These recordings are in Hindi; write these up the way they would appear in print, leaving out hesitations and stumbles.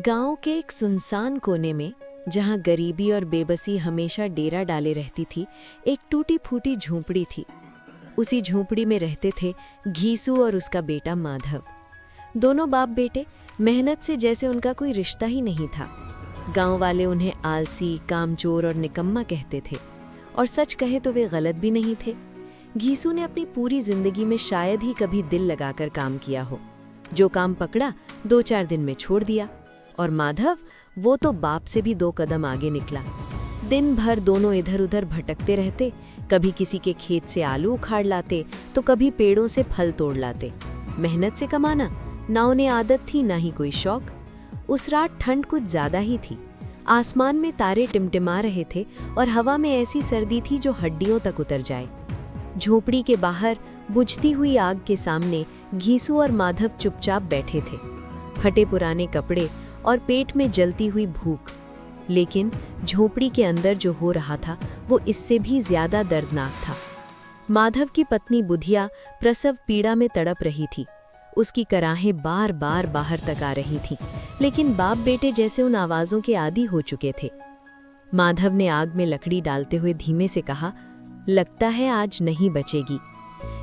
गांव के एक सुनसान कोने में, जहां गरीबी और बेबसी हमेशा डेरा डाले रहती थी, एक टूटी फूटी झोंपड़ी थी। उसी झोंपड़ी में रहते थे घीसू और उसका बेटा माधव। दोनों बाप बेटे मेहनत से जैसे उनका कोई रिश्ता ही नहीं था। गांव वाले उन्हें आलसी, कामचोर और निकम्मा कहते थे, और सच कहे तो वे गलत भी नहीं थे। घीसू ने अपनी पूरी जिंदगी में शायद ही कभी दिल लगाकर काम किया हो। जो काम पकड़ा 2-4 दिन में छोड़ दिया। और माधव, वो तो बाप से भी 2 कदम आगे निकला। दिन भर दोनों इधर उधर भटकते रहते, कभी किसी के खेत से आलू उखाड़ लाते तो कभी पेड़ों से फल तोड़ लाते। मेहनत से कमाना ना उन्हें आदत थी, ना ही कोई शौक। उस रात ठंड कुछ ज्यादा ही थी। आसमान में तारे टिमटिमा रहे थे और हवा में ऐसी सर्दी थी जो हड्डियों तक उतर जाए। झोपड़ी के बाहर बुझती हुई आग के सामने घीसू और माधव चुपचाप बैठे थे, फटे पुराने कपड़े और पेट में जलती हुई भूख। लेकिन झोपड़ी के अंदर जो हो रहा था वो इससे भी ज्यादा दर्दनाक था। माधव की पत्नी बुधिया प्रसव पीड़ा में तड़प रही थी। उसकी कराहें बार बार बाहर तक आ रही थीं, लेकिन बाप बेटे जैसे उन आवाज़ों के आदी हो चुके थे। माधव ने आग में लकड़ी डालते हुए धीमे से कहा, लगता है आज नहीं बचेगी।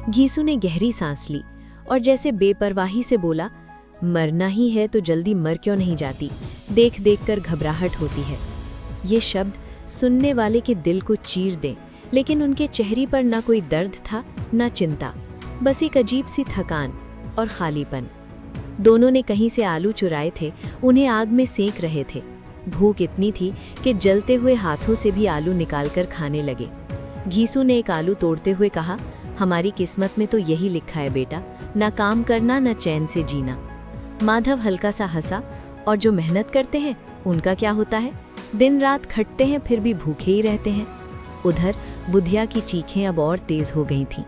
घीसू ने गहरी सांस ली और जैसे बेपरवाही से बोला, मरना ही है तो जल्दी मर क्यों नहीं जाती, देख देख कर घबराहट होती है। ये शब्द सुनने वाले के दिल को चीर दें, लेकिन उनके चेहरे पर ना कोई दर्द था, ना चिंता, बस एक अजीब सी थकान और खालीपन। दोनों ने कहीं से आलू चुराए थे, उन्हें आग में सेंक रहे थे। भूख इतनी थी कि जलते हुए हाथों से भी आलू निकालकर खाने लगे। घीसू ने एक आलू तोड़ते हुए कहा, हमारी किस्मत में तो यही लिखा है बेटा, ना काम करना ना चैन से जीना। माधव हल्का सा हंसा, और जो मेहनत करते हैं उनका क्या होता है, दिन रात खटते हैं फिर भी भूखे ही रहते हैं। उधर बुधिया की चीखें अब और तेज हो गई थीं।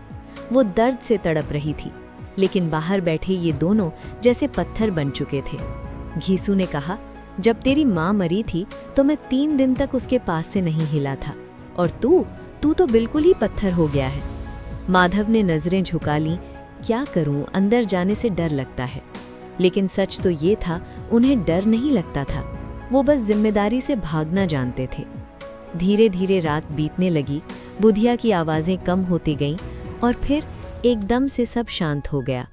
वो दर्द से तड़प रही थी, लेकिन बाहर बैठे ये दोनों जैसे पत्थर बन चुके थे। घीसू ने कहा, जब तेरी माँ मरी थी तो मैं 3 दिन तक उसके पास से नहीं हिला था, और तू तो बिल्कुल ही पत्थर हो गया है। माधव ने नजरें झुका लीं। क्या करूं, अंदर जाने से डर लगता है। लेकिन सच तो ये था, उन्हें डर नहीं लगता था, वो बस जिम्मेदारी से भागना जानते थे। धीरे धीरे रात बीतने लगी, बुधिया की आवाज़ें कम होती गईं और फिर एकदम से सब शांत हो गया।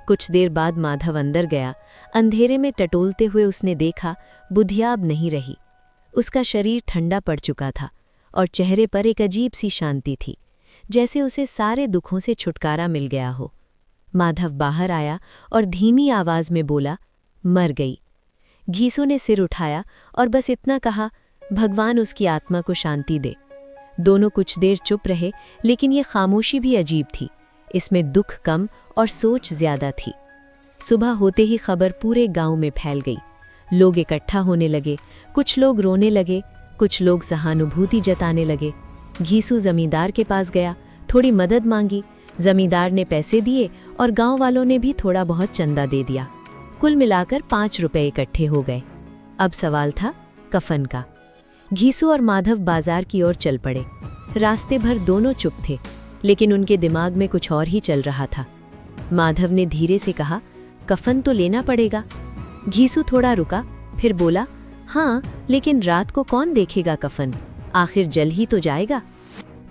कुछ देर बाद माधव अंदर गया। अंधेरे में टटोलते हुए उसने देखा, बुधिया अब नहीं रही। उसका शरीर ठंडा पड़ चुका था और चेहरे पर एक अजीब सी शांति थी, जैसे उसे सारे दुखों से छुटकारा मिल गया हो। माधव बाहर आया और धीमी आवाज में बोला, मर गई। घीसू ने सिर उठाया और बस इतना कहा, भगवान उसकी आत्मा को शांति दे। दोनों कुछ देर चुप रहे, लेकिन ये खामोशी भी अजीब थी। इसमें दुख कम और सोच ज्यादा थी। सुबह होते ही खबर पूरे गांव में फैल गई। लोग इकट्ठा होने लगे, कुछ लोग रोने लगे, कुछ लोग सहानुभूति जताने लगे। घीसू जमींदार के पास गया, थोड़ी मदद मांगी। जमींदार ने पैसे दिए और गांव वालों ने भी थोड़ा बहुत चंदा दे दिया। कुल मिलाकर 5 रुपए इकट्ठे हो गए। अब सवाल था कफन का। घीसू और माधव बाजार की ओर चल पड़े। रास्ते भर दोनों चुप थे, लेकिन उनके दिमाग में कुछ और ही चल रहा था। माधव ने धीरे से कहा, कफन तो लेना पड़ेगा। घीसू थोड़ा रुका, फिर बोला, हाँ, लेकिन रात को कौन देखेगा कफन, आखिर जल ही तो जाएगा।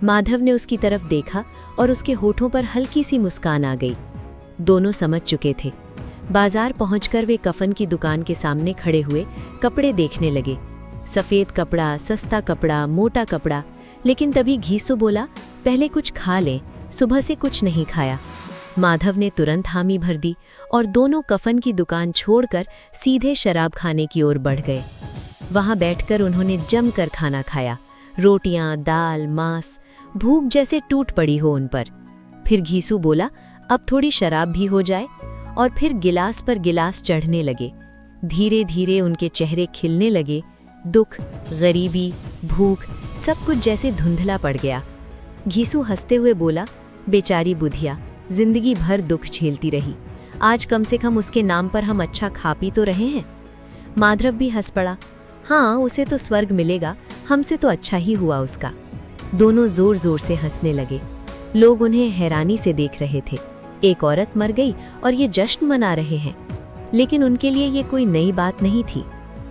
माधव ने उसकी तरफ देखा और उसके होठों पर हल्की सी मुस्कान आ गई। दोनों समझ चुके थे। बाजार पहुंचकर वे कफन की दुकान के सामने खड़े हुए कपड़े देखने लगे। सफ़ेद कपड़ा, सस्ता कपड़ा, मोटा कपड़ा। लेकिन तभी घीसू बोला, पहले कुछ खा लें, सुबह से कुछ नहीं खाया। माधव ने तुरंत हामी भर दी और दोनों कफन की दुकान छोड़कर सीधे शराब खाने की ओर बढ़ गए। वहां बैठकर उन्होंने जमकर खाना खाया, रोटियां, दाल, मांस। भूख जैसे टूट पड़ी हो उन पर। फिर घीसू बोला, अब थोड़ी शराब भी हो जाए, और फिर गिलास पर गिलास चढ़ने लगे। धीरे धीरे उनके चेहरे खिलने लगे। दुख, गरीबी, भूख, सब कुछ जैसे धुंधला पड़ गया। घीसू हंसते हुए बोला, बेचारी बुधिया जिंदगी भर दुख झेलती रही, आज कम से कम उसके नाम पर हम अच्छा खा पी तो रहे हैं। माधव भी हंस पड़ा, हाँ, उसे तो स्वर्ग मिलेगा, हमसे तो अच्छा ही हुआ उसका। दोनों जोर जोर से हंसने लगे। लोग उन्हें हैरानी से देख रहे थे। एक औरत मर गई और ये जश्न मना रहे हैं। लेकिन उनके लिए ये कोई नई बात नहीं थी।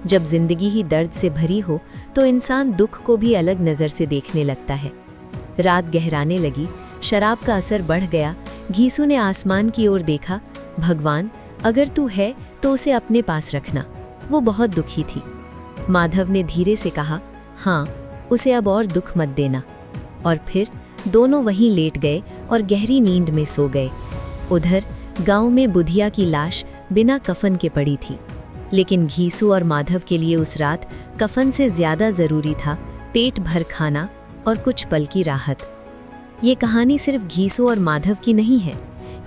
जब जिंदगी ही दर्द से भरी हो तो इंसान दुख को भी अलग नज़र से देखने लगता है। रात गहराने लगी, शराब का असर बढ़ गया। घीसू ने आसमान की ओर देखा। भगवान, अगर तू है तो उसे अपने पास रखना, वो बहुत दुखी थी। माधव ने धीरे से कहा, हाँ, उसे अब और दुख मत देना। और फिर दोनों वहीं लेट गए और गहरी नींद में सो गए। उधर गांव में बुधिया की लाश बिना कफन के पड़ी थी, लेकिन घीसू और माधव के लिए उस रात कफन से ज्यादा जरूरी था पेट भर खाना और कुछ पल की राहत। ये कहानी सिर्फ घीसू और माधव की नहीं है,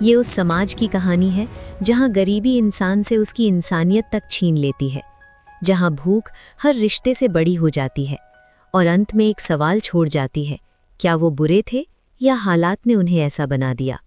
ये उस समाज की कहानी है जहां गरीबी इंसान से उसकी इंसानियत तक छीन लेती है, जहां भूख हर रिश्ते से बड़ी हो जाती है और अंत में एक सवाल छोड़ जाती है, क्या वो बुरे थे या हालात ने उन्हें ऐसा बना दिया।